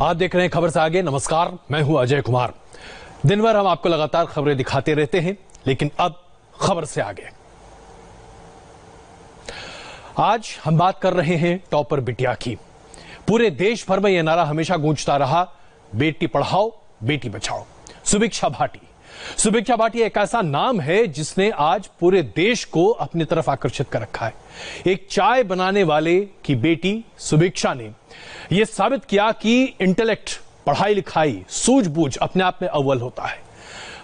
आप देख रहे हैं खबर से आगे। नमस्कार, मैं हूं अजय कुमार। दिन भर हम आपको लगातार खबरें दिखाते रहते हैं, लेकिन अब खबर से आगे। आज हम बात कर रहे हैं टॉपर बिटिया की। पूरे देश भर में यह नारा हमेशा गूंजता रहा, बेटी पढ़ाओ बेटी बचाओ। सुभिक्षा भाटी एक ऐसा नाम है जिसने आज पूरे देश को अपनी तरफ आकर्षित कर रखा है। एक चाय बनाने वाले की बेटी सुभिक्षा ने यह साबित किया कि इंटेलेक्ट, पढ़ाई लिखाई, सूझबूझ अपने आप में अव्वल होता है।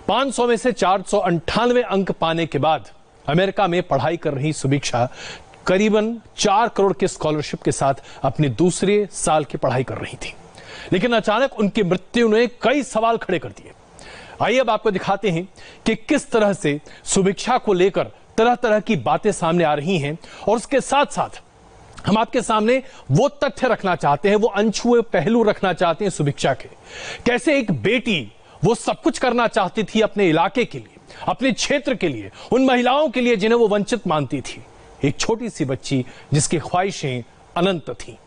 500 में से 498 अंक पाने के बाद अमेरिका में पढ़ाई कर रही सुभिक्षा करीबन 4 करोड़ के स्कॉलरशिप के साथ अपने दूसरे साल की पढ़ाई कर रही थी, लेकिन अचानक उनकी मृत्यु ने कई सवाल खड़े कर दिए। आइए अब आपको दिखाते हैं कि किस तरह से सुभिक्षा को लेकर तरह तरह की बातें सामने आ रही हैं, और उसके साथ साथ हम आपके सामने वो तथ्य रखना चाहते हैं, वो अनछुए पहलू रखना चाहते हैं सुभिक्षा के। कैसे एक बेटी वो सब कुछ करना चाहती थी अपने इलाके के लिए, अपने क्षेत्र के लिए, उन महिलाओं के लिए जिन्हें वो वंचित मानती थी। एक छोटी सी बच्ची जिसकी ख्वाहिशें अनंत थी।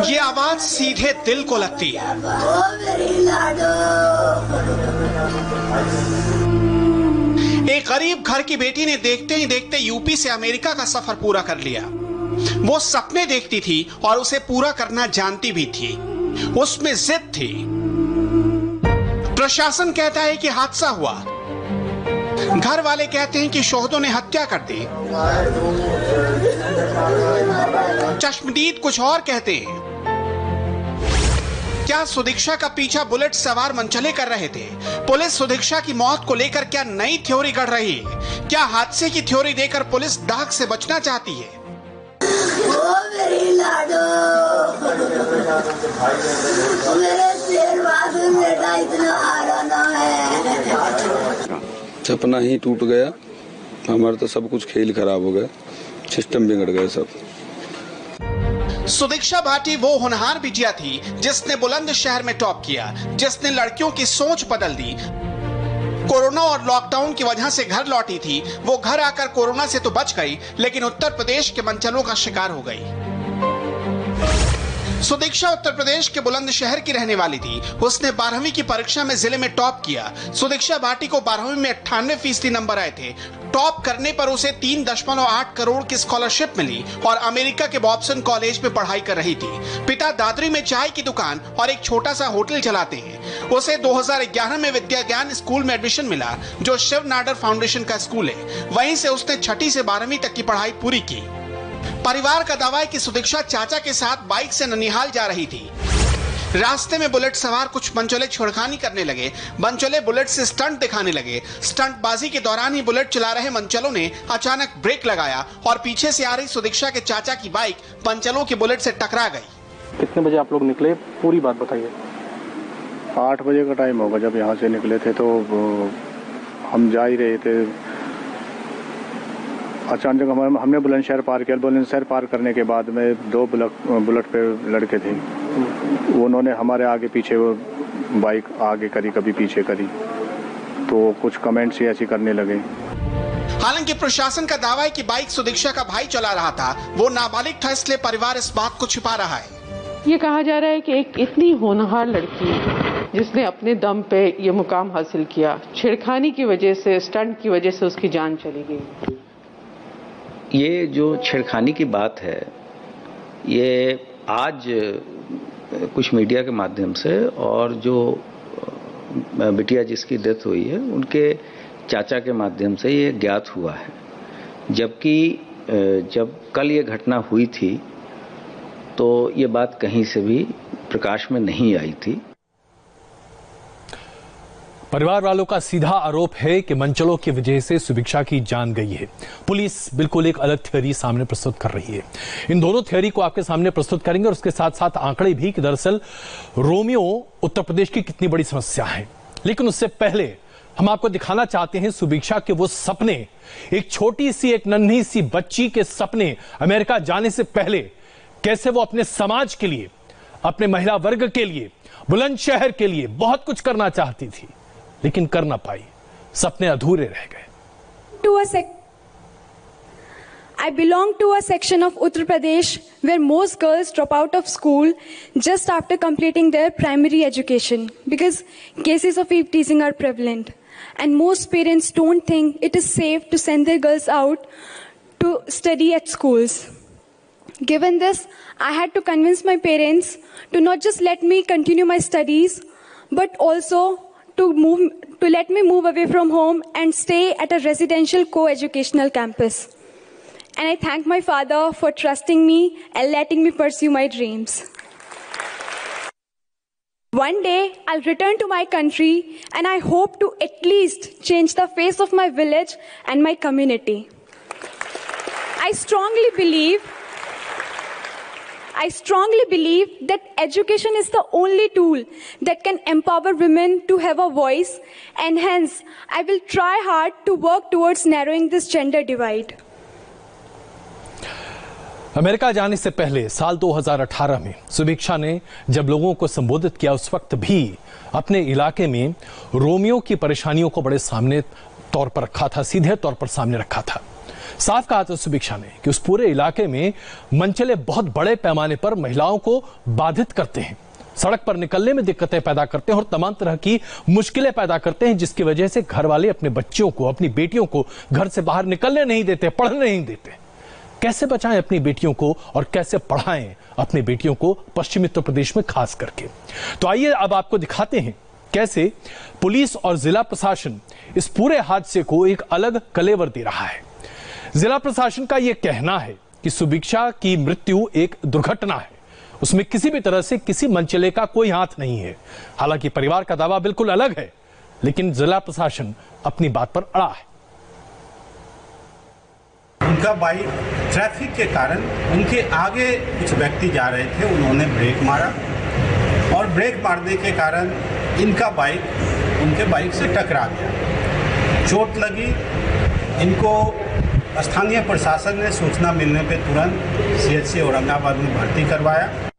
ये आवाज सीधे दिल को लगती है। एक गरीब घर की बेटी ने देखते ही देखते यूपी से अमेरिका का सफर पूरा कर लिया। वो सपने देखती थी और उसे पूरा करना जानती भी थी। उसमें जिद थी। प्रशासन कहता है कि हादसा हुआ, घर वाले कहते हैं कि शोहदों ने हत्या कर दी, चश्मदीद कुछ और कहते हैं। क्या सुदीक्षा का पीछा बुलेट सवार मनचले कर रहे थे? पुलिस सुदीक्षा की मौत को लेकर क्या नई थ्योरी गढ़ रही है? क्या हादसे की थ्योरी देकर पुलिस दाग से बचना चाहती है? ओ मेरी लाडो, मेरे शेरवाद बेटा इतना आराना है। सपना ही टूट गया हमारा, तो सब कुछ खेल खराब हो गया, सिस्टम बिगड़ गया सब। सुभिक्षा भाटी वो होनहार बिटिया थी जिसने बुलंदशहर में टॉप किया, जिसने लड़कियों की सोच बदल दी। कोरोना और लॉकडाउन की वजह से घर लौटी थी। वो घर आकर कोरोना से तो बच गई, लेकिन उत्तर प्रदेश के मनचलों का शिकार हो गई। सुदीक्षा उत्तर प्रदेश के बुलंदशहर की रहने वाली थी। उसने 12वीं की परीक्षा में जिले में टॉप किया। सुदीक्षा भाटी को 12वीं में 98% नंबर आए थे। टॉप करने पर उसे 3.8 करोड़ की स्कॉलरशिप मिली और अमेरिका के बॉब्सन कॉलेज में पढ़ाई कर रही थी। पिता दादरी में चाय की दुकान और एक छोटा सा होटल चलाते हैं। उसे 2011 में विद्या ज्ञान स्कूल में एडमिशन मिला, जो शिव नाडर फाउंडेशन का स्कूल है। वहीं से उसने 6ठी से 12वीं तक की पढ़ाई पूरी की। परिवार का दावा है कि सुदीक्षा चाचा के साथ बाइक से ननिहाल जा रही थी। रास्ते में बुलेट सवार कुछ मनचले छेड़खानी करने लगे। मनचले बुलेट से स्टंट दिखाने लगे। स्टंटबाजी के दौरान ही बुलेट चला रहे मनचलों ने अचानक ब्रेक लगाया और पीछे से आ रही सुदीक्षा के चाचा की बाइक मनचलों की बुलेट से टकरा गई। कितने बजे आप लोग निकले, पूरी बात बताइए। 8 बजे का टाइम होगा जब यहाँ से निकले थे, तो हम जा ही रहे थे। अचानक हमने बुलंदशहर पार किया। बुलंदशहर पार करने के बाद में 2 बुलेट पे लड़के थे। उन्होंने हमारे आगे पीछे वो बाइक आगे करी, कभी पीछे करी, तो कुछ कमेंट्स ही ऐसी करने लगे। हालांकि प्रशासन का दावा है कि बाइक सुदीक्षा का भाई चला रहा था। वो नाबालिग था, इसलिए परिवार इस बात को छिपा रहा है। ये कहा जा रहा है कि एक इतनी होनहार लड़की जिसने अपने दम पे ये मुकाम हासिल किया, छेड़खानी की वजह से, स्टंट की वजह से उसकी जान चली गई। ये जो छेड़खानी की बात है, ये आज कुछ मीडिया के माध्यम से और जो बिटिया जिसकी डेथ हुई है उनके चाचा के माध्यम से ये ज्ञात हुआ है। जबकि जब कल ये घटना हुई थी तो ये बात कहीं से भी प्रकाश में नहीं आई थी। परिवार वालों का सीधा आरोप है कि मनचलों की वजह से सुभिक्षा की जान गई है। पुलिस बिल्कुल एक अलग थ्योरी सामने प्रस्तुत कर रही है। इन दोनों थ्योरी को आपके सामने प्रस्तुत करेंगे और उसके साथ साथ आंकड़े भी कि दरअसल रोमियो उत्तर प्रदेश की कितनी बड़ी समस्या है। लेकिन उससे पहले हम आपको दिखाना चाहते हैं सुभिक्षा के वो सपने, एक छोटी सी, एक नन्ही सी बच्ची के सपने अमेरिका जाने से पहले कैसे वो अपने समाज के लिए, अपने महिला वर्ग के लिए, बुलंदशहर के लिए बहुत कुछ करना चाहती थी, लेकिन कर ना पाई। सपने अधूरे रह गए। I belong to a section of Uttar Pradesh where most girls drop out of school just after completing their primary education because cases of eve teasing are prevalent. And most parents don't think it is safe to send their girls out to study at schools. Given this, I had to convince my parents to not just let me continue my studies, but also to let me move away from home and stay at a residential co-educational campus. And I thank my father for trusting me and letting me pursue my dreams. One day, I'll return to my country and I hope to at least change the face of my village and my community. I strongly believe that education is the only tool that can empower women to have a voice, and hence, I will try hard to work towards narrowing this gender divide. America जाने से पहले साल 2018 में सुभिक्षा ने जब लोगों को संबोधित किया, उस वक्त भी अपने इलाके में रोमियो की परेशानियों को बड़े सामने तौर पर रखा था, सीधे तौर पर सामने रखा था। साफ कहा था सुभिक्षा ने कि उस पूरे इलाके में मनचले बहुत बड़े पैमाने पर महिलाओं को बाधित करते हैं, सड़क पर निकलने में दिक्कतें पैदा करते हैं और तमाम तरह की मुश्किलें पैदा करते हैं, जिसकी वजह से घर वाले अपने बच्चों को, अपनी बेटियों को घर से बाहर निकलने नहीं देते, पढ़ने नहीं देते। कैसे बचाएं अपनी बेटियों को और कैसे पढ़ाएं अपनी बेटियों को पश्चिमी उत्तर प्रदेश में खास करके। तो आइए अब आपको दिखाते हैं कैसे पुलिस और जिला प्रशासन इस पूरे हादसे को एक अलग कलेवर दे रहा है। जिला प्रशासन का यह कहना है कि सुभिक्षा की मृत्यु एक दुर्घटना है, उसमें किसी भी तरह से किसी मनचले का कोई हाथ नहीं है। हालांकि परिवार का दावा बिल्कुल अलग है, लेकिन जिला प्रशासन अपनी बात पर अड़ा है। उनका बाइक ट्रैफिक के कारण उनके आगे कुछ व्यक्ति जा रहे थे, उन्होंने ब्रेक मारा और ब्रेक मारने के कारण इनका बाइक उनके बाइक से टकरा गया, चोट लगी। इनको स्थानीय प्रशासन ने सूचना मिलने पर तुरंत सीएचसी औरंगाबाद में भर्ती करवाया।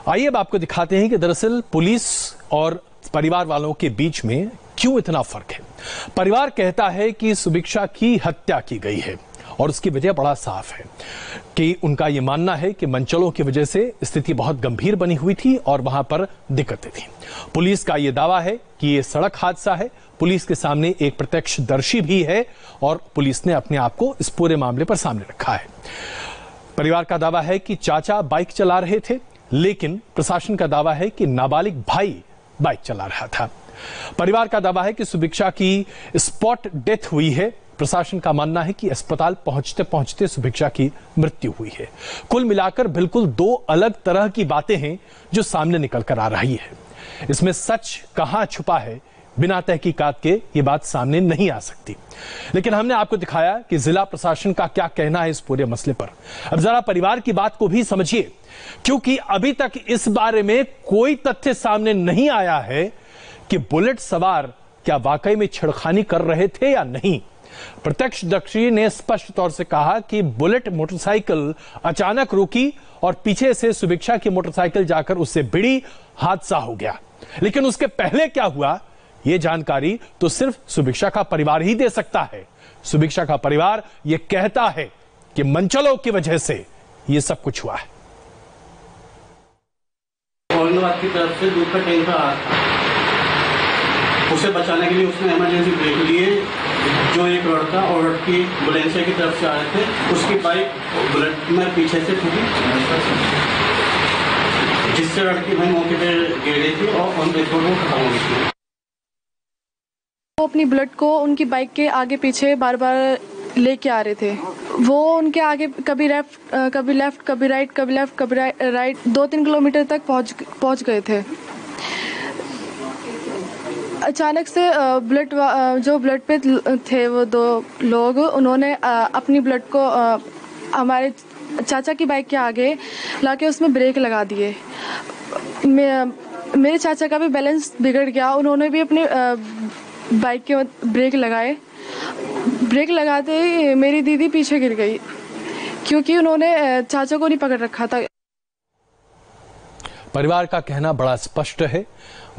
आइए अब आपको दिखाते हैं कि दरअसल पुलिस और परिवार वालों के बीच में क्यों इतना फर्क है। परिवार कहता है कि सुभिक्षा की हत्या की गई है और उसकी वजह बड़ा साफ है कि उनका यह मानना है कि मनचलों की वजह से स्थिति बहुत गंभीर बनी हुई थी और वहां पर दिक्कतें थी। पुलिस का यह दावा है कि यह सड़क हादसा है। पुलिस के सामने एक प्रत्यक्षदर्शी भी है और पुलिस ने अपने आप को इस पूरे मामले पर सामने रखा है। परिवार का दावा है कि चाचा बाइक चला रहे थे, लेकिन प्रशासन का दावा है कि नाबालिग भाई बाइक चला रहा था। परिवार का दावा है कि सुभिक्षा की स्पॉट डेथ हुई है। प्रशासन का मानना है कि अस्पताल पहुंचते पहुंचते सुभिक्षा की मृत्यु हुई है। कुल मिलाकर बिल्कुल दो अलग तरह की बातें हैं जो सामने निकल कर आ रही है। इसमें सच कहां छुपा है, बिना तहकीकात के ये बात सामने नहीं आ सकती। लेकिन हमने आपको दिखाया कि जिला प्रशासन का क्या कहना है इस पूरे मसले पर। अब जरा परिवार की बात को भी समझिए, क्योंकि अभी तक इस बारे में कोई तथ्य सामने नहीं आया है कि बुलेट सवार क्या वाकई में छेड़खानी कर रहे थे या नहीं। प्रत्यक्षदर्शी ने स्पष्ट तौर से कहा कि बुलेट मोटरसाइकिल अचानक रुकी और पीछे से सुभिक्षा की मोटरसाइकिल जाकर उससे भिड़ी, हादसा हो गया। लेकिन उसके पहले क्या हुआ, यह जानकारी तो सिर्फ सुभिक्षा का परिवार ही दे सकता है। सुभिक्षा का परिवार यह कहता है कि मनचलों की वजह से यह सब कुछ हुआ है। औरंगाबाद की तरफ से दूध का टैंकर आया था, उसे बचाने के लिए उसने इमरजेंसी ब्रेक लिए। जो एक लड़का और लड़की बुलेंसिया की तरफ से आ रहे थे, उसकी बाइक बुलेट में पीछे से ठुकी, जिससे लड़की भाई मौके पर गिर गई थी और ऑन द स्पॉट वो खत्म हो गई थी। वो अपनी बुलेट को उनकी बाइक के आगे पीछे बार बार लेके आ रहे थे। वो उनके आगे कभी लेफ्ट कभी राइट, कभी लेफ्ट कभी राइट 2-3 किलोमीटर तक पहुंच गए थे। अचानक से जो बुलेट पे थे वो दो लोग, उन्होंने अपनी बुलेट को हमारे चाचा की बाइक के आगे लाके उसमें ब्रेक लगा दिए। मेरे चाचा का भी बैलेंस बिगड़ गया, उन्होंने भी अपने बाइक के ब्रेक लगाए। ब्रेक लगाते ही मेरी दीदी पीछे गिर गई, क्योंकि उन्होंने चाचा को नहीं पकड़ रखा था। परिवार का कहना बड़ा स्पष्ट है,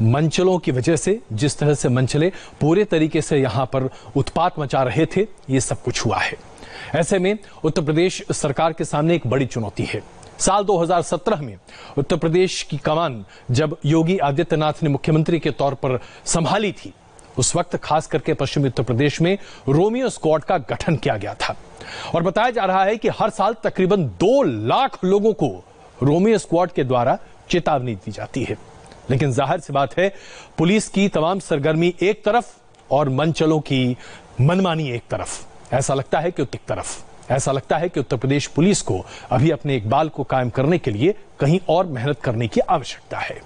मंचलों की वजह से, जिस तरह से मंचले पूरे तरीके से यहां पर उत्पात मचा रहे थे, ये सब कुछ हुआ है। ऐसे में उत्तर प्रदेश सरकार के सामने एक बड़ी चुनौती है। साल 2017 में उत्तर प्रदेश की कमान जब योगी आदित्यनाथ ने मुख्यमंत्री के तौर पर संभाली थी, उस वक्त खास करके पश्चिमी उत्तर प्रदेश में रोमियो स्क्वाड का गठन किया गया था और बताया जा रहा है कि हर साल तकरीबन 2 लाख लोगों को रोमियो स्क्वाड के द्वारा चेतावनी दी जाती है। लेकिन जाहिर सी बात है, पुलिस की तमाम सरगर्मी एक तरफ और मंचलों की मनमानी एक तरफ। ऐसा लगता है कि उत्तर प्रदेश पुलिस को अभी अपने इकबाल को कायम करने के लिए कहीं और मेहनत करने की आवश्यकता है।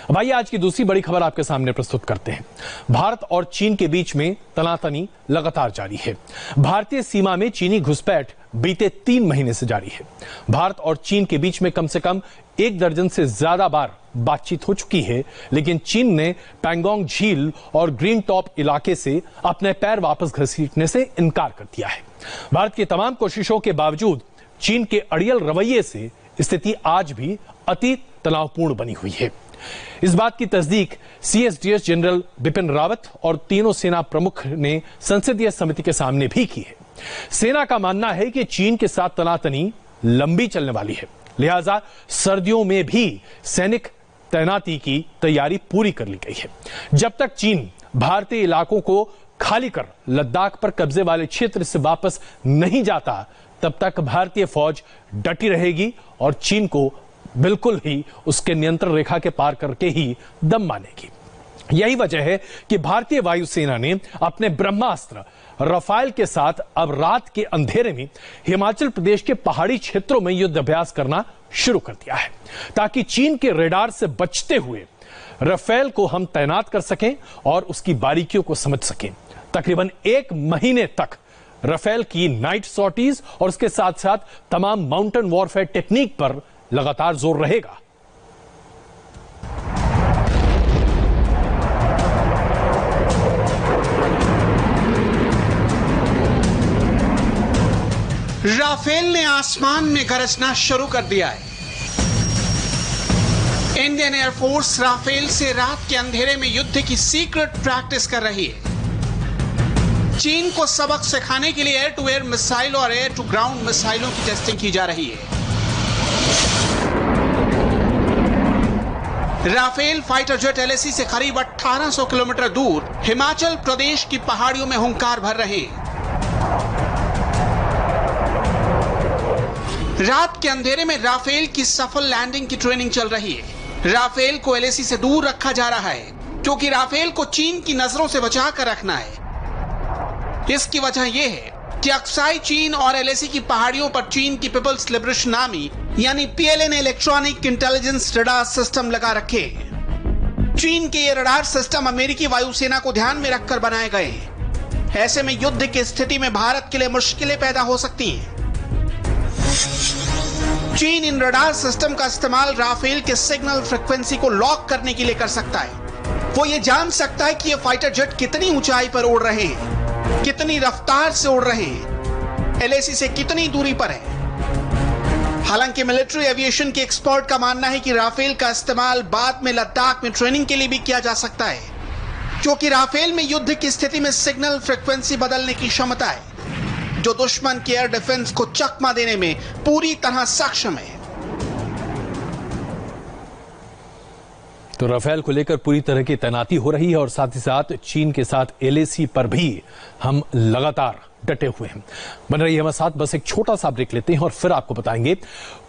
अब आइए आज की दूसरी बड़ी खबर आपके सामने प्रस्तुत करते हैं। भारत और चीन के बीच में तनातनी लगातार जारी है। भारतीय सीमा में चीनी घुसपैठ बीते 3 महीने से जारी है। भारत और चीन के बीच में कम से कम 1 दर्जन से ज्यादा बार बातचीत हो चुकी है, लेकिन चीन ने पैंगोंग झील और ग्रीन टॉप इलाके से अपने पैर वापस घसीटने से इनकार कर दिया है। भारत की तमाम कोशिशों के बावजूद चीन के अड़ियल रवैये से स्थिति आज भी अति तनावपूर्ण बनी हुई है। इस बात की तस्दीक CSDS जनरल बिपिन रावत और तीनों सेना प्रमुख ने संसदीय समिति के सामने भी की है। सेना का मानना है कि चीन के साथ तनातनी लंबी चलने वाली है, लिहाजा सर्दियों में भी सैनिक तैनाती की तैयारी पूरी कर ली गई है। जब तक चीन भारतीय इलाकों को खाली कर लद्दाख पर कब्जे वाले क्षेत्र से वापस नहीं जाता, तब तक भारतीय फौज डटी रहेगी और चीन को बिल्कुल ही उसके नियंत्रण रेखा के पार करके ही दम मानेगी। यही वजह है कि भारतीय वायुसेना ने अपने ब्रह्मास्त्र रफाल के साथ अब रात के अंधेरे में हिमाचल प्रदेश के पहाड़ी क्षेत्रों में युद्ध अभ्यास करना शुरू कर दिया है, ताकि चीन के रेडार से बचते हुए रफेल को हम तैनात कर सकें और उसकी बारीकियों को समझ सकें। तकरीबन 1 महीने तक रफेल की नाइट सॉर्टीज और उसके साथ साथ तमाम माउंटेन वॉरफेयर टेक्निक पर लगातार जोर रहेगा। राफेल ने आसमान में गरजना शुरू कर दिया है। इंडियन एयरफोर्स राफेल से रात के अंधेरे में युद्ध की सीक्रेट प्रैक्टिस कर रही है। चीन को सबक सिखाने के लिए एयर टू एयर मिसाइलों और एयर टू ग्राउंड मिसाइलों की टेस्टिंग की जा रही है। राफेल फाइटर जेट LAC से करीब 1800 किलोमीटर दूर हिमाचल प्रदेश की पहाड़ियों में हुंकार भर रहे हैं। रात के अंधेरे में राफेल की सफल लैंडिंग की ट्रेनिंग चल रही है। राफेल को LAC से दूर रखा जा रहा है, क्योंकि राफेल को चीन की नजरों से बचा कर रखना है। इसकी वजह यह है कि अक्साई चीन और LAC की पहाड़ियों पर चीन की पीपल्स लिबरेशन आर्मी यानी PLA ने इलेक्ट्रॉनिक इंटेलिजेंस रडार सिस्टम लगा रखे। चीन के ये रडार सिस्टम अमेरिकी वायुसेना को ध्यान में रखकर बनाए गए हैं। ऐसे में युद्ध की स्थिति में भारत के लिए मुश्किलें पैदा हो सकती हैं। चीन इन रडार सिस्टम का इस्तेमाल राफेल के सिग्नल फ्रीक्वेंसी को लॉक करने के लिए कर सकता है। वो ये जान सकता है कि ये फाइटर जेट कितनी ऊंचाई पर उड़ रहे हैं, कितनी रफ्तार से उड़ रहे हैं, LAC से कितनी दूरी पर है। हालांकि मिलिट्री एविएशन के एक्सपर्ट का मानना है कि राफेल का इस्तेमाल बाद में लद्दाख में ट्रेनिंग के लिए भी किया जा सकता है, क्योंकि राफेल में युद्ध की स्थिति में सिग्नल फ्रीक्वेंसी बदलने की क्षमता है, जो दुश्मन के एयर डिफेंस को चकमा देने में पूरी तरह सक्षम है। तो राफेल को लेकर पूरी तरह की तैनाती हो रही है और साथ ही साथ चीन के साथ LAC पर भी हम लगातार डटे हुए हैं। बन रही है हमारे साथ। बस एक छोटा सा ब्रेक लेते हैं और फिर आपको बताएंगे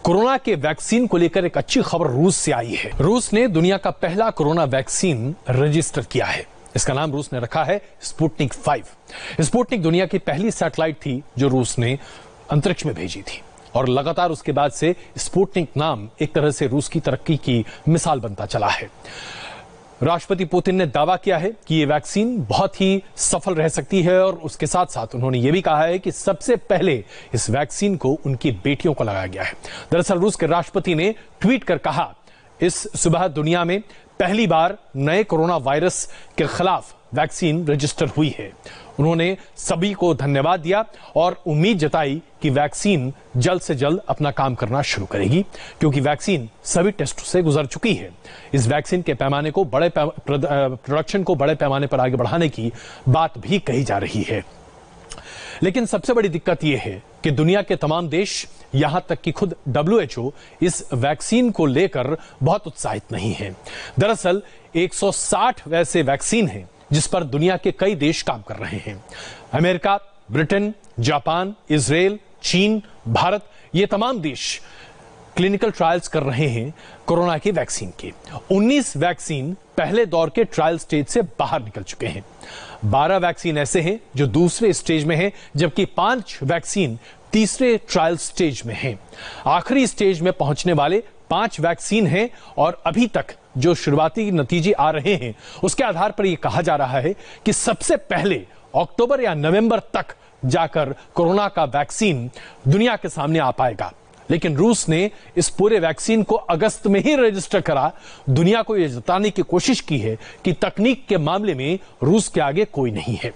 कोरोना के वैक्सीन को लेकर एक अच्छी खबर रूस से आई है। रूस ने दुनिया का पहला कोरोना वैक्सीन रजिस्टर किया है। इसका नाम रूस ने रखा है स्पुतनिक 5। स्पुतनिक दुनिया की पहली सैटेलाइट थी जो रूस ने अंतरिक्ष में भेजी थी और लगातार उसके बाद से स्पुतनिक नाम एक तरह से रूस की तरक्की की मिसाल बनता चला है। राष्ट्रपति पुतिन ने दावा किया है कि यह वैक्सीन बहुत ही सफल रह सकती है और उसके साथ साथ उन्होंने यह भी कहा है कि सबसे पहले इस वैक्सीन को उनकी बेटियों को लगाया गया है। दरअसल रूस के राष्ट्रपति ने ट्वीट कर कहा, इस सुबह दुनिया में पहली बार नए कोरोना वायरस के खिलाफ वैक्सीन रजिस्टर हुई है। उन्होंने सभी को धन्यवाद दिया और उम्मीद जताई कि वैक्सीन जल्द से जल्द अपना काम करना शुरू करेगी, क्योंकि वैक्सीन सभी टेस्ट से गुजर चुकी है। इस वैक्सीन के पैमाने को प्रोडक्शन को बड़े पैमाने पर आगे बढ़ाने की बात भी कही जा रही है। लेकिन सबसे बड़ी दिक्कत यह है कि दुनिया के तमाम देश, यहां तक कि खुद WHO इस वैक्सीन को लेकर बहुत उत्साहित नहीं है। दरअसल 160 वैसे वैक्सीन हैं जिस पर दुनिया के कई देश काम कर रहे हैं। अमेरिका, ब्रिटेन, जापान, इजराइल, चीन, भारत, ये तमाम देश क्लिनिकल ट्रायल्स कर रहे हैं कोरोना की वैक्सीन के। 19 वैक्सीन पहले दौर के ट्रायल स्टेज से बाहर निकल चुके हैं। 12 वैक्सीन ऐसे हैं जो दूसरे स्टेज में हैं, जबकि 5 वैक्सीन तीसरे ट्रायल स्टेज में हैं। आखिरी स्टेज में पहुंचने वाले 5 वैक्सीन हैं और अभी तक जो शुरुआती नतीजे आ रहे हैं उसके आधार पर यह कहा जा रहा है कि सबसे पहले अक्टूबर या नवंबर तक जाकर कोरोना का वैक्सीन दुनिया के सामने आ पाएगा। लेकिन रूस ने इस पूरे वैक्सीन को अगस्त में ही रजिस्टर करा दुनिया को यह जताने की कोशिश की है कि तकनीक के मामले में रूस के आगे कोई नहीं है।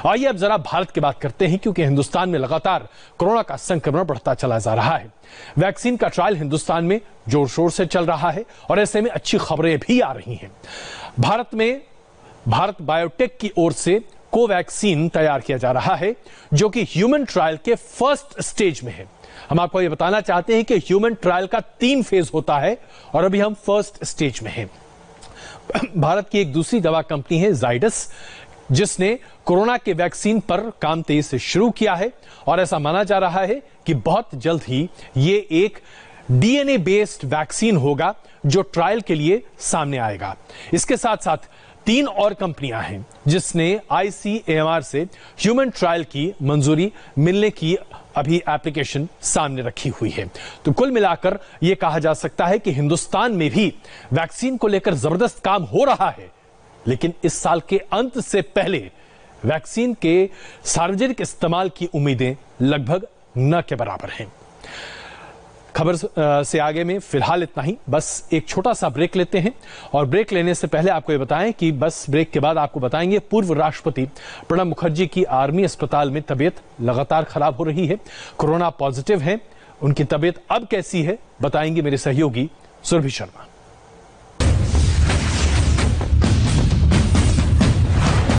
आइए अब जरा भारत की बात करते हैं, क्योंकि हिंदुस्तान में लगातार कोरोना का संक्रमण बढ़ता चला जा रहा है। वैक्सीन का ट्रायल हिंदुस्तान में जोर शोर से चल रहा है और ऐसे में अच्छी खबरें भी आ रही हैं। भारत बायोटेक की ओर से कोवैक्सीन तैयार किया जा रहा है, जो कि ह्यूमन ट्रायल के फर्स्ट स्टेज में है। हम आपको यह बताना चाहते हैं कि ह्यूमन ट्रायल का 3 फेज होता है और अभी हम फर्स्ट स्टेज में हैं। भारत की एक दूसरी दवा कंपनी है जाइडस, जिसने कोरोना के वैक्सीन पर काम तेजी से शुरू किया है और ऐसा माना जा रहा है कि बहुत जल्द ही ये एक DNA बेस्ड वैक्सीन होगा जो ट्रायल के लिए सामने आएगा। इसके साथ साथ 3 और कंपनियां हैं जिसने ICMR से ह्यूमन ट्रायल की मंजूरी मिलने की अभी एप्लीकेशन सामने रखी हुई है। तो कुल मिलाकर यह कहा जा सकता है कि हिंदुस्तान में भी वैक्सीन को लेकर जबरदस्त काम हो रहा है, लेकिन इस साल के अंत से पहले वैक्सीन के सार्वजनिक इस्तेमाल की उम्मीदें लगभग न के बराबर हैं। खबर से आगे में फिलहाल इतना ही। बस एक छोटा सा ब्रेक लेते हैं और ब्रेक लेने से पहले आपको ये बताएं कि बस ब्रेक के बाद आपको बताएंगे पूर्व राष्ट्रपति प्रणब मुखर्जी की आर्मी अस्पताल में तबीयत लगातार खराब हो रही है, कोरोना पॉजिटिव है। उनकी तबीयत अब कैसी है बताएंगे मेरे सहयोगी सुरभि शर्मा।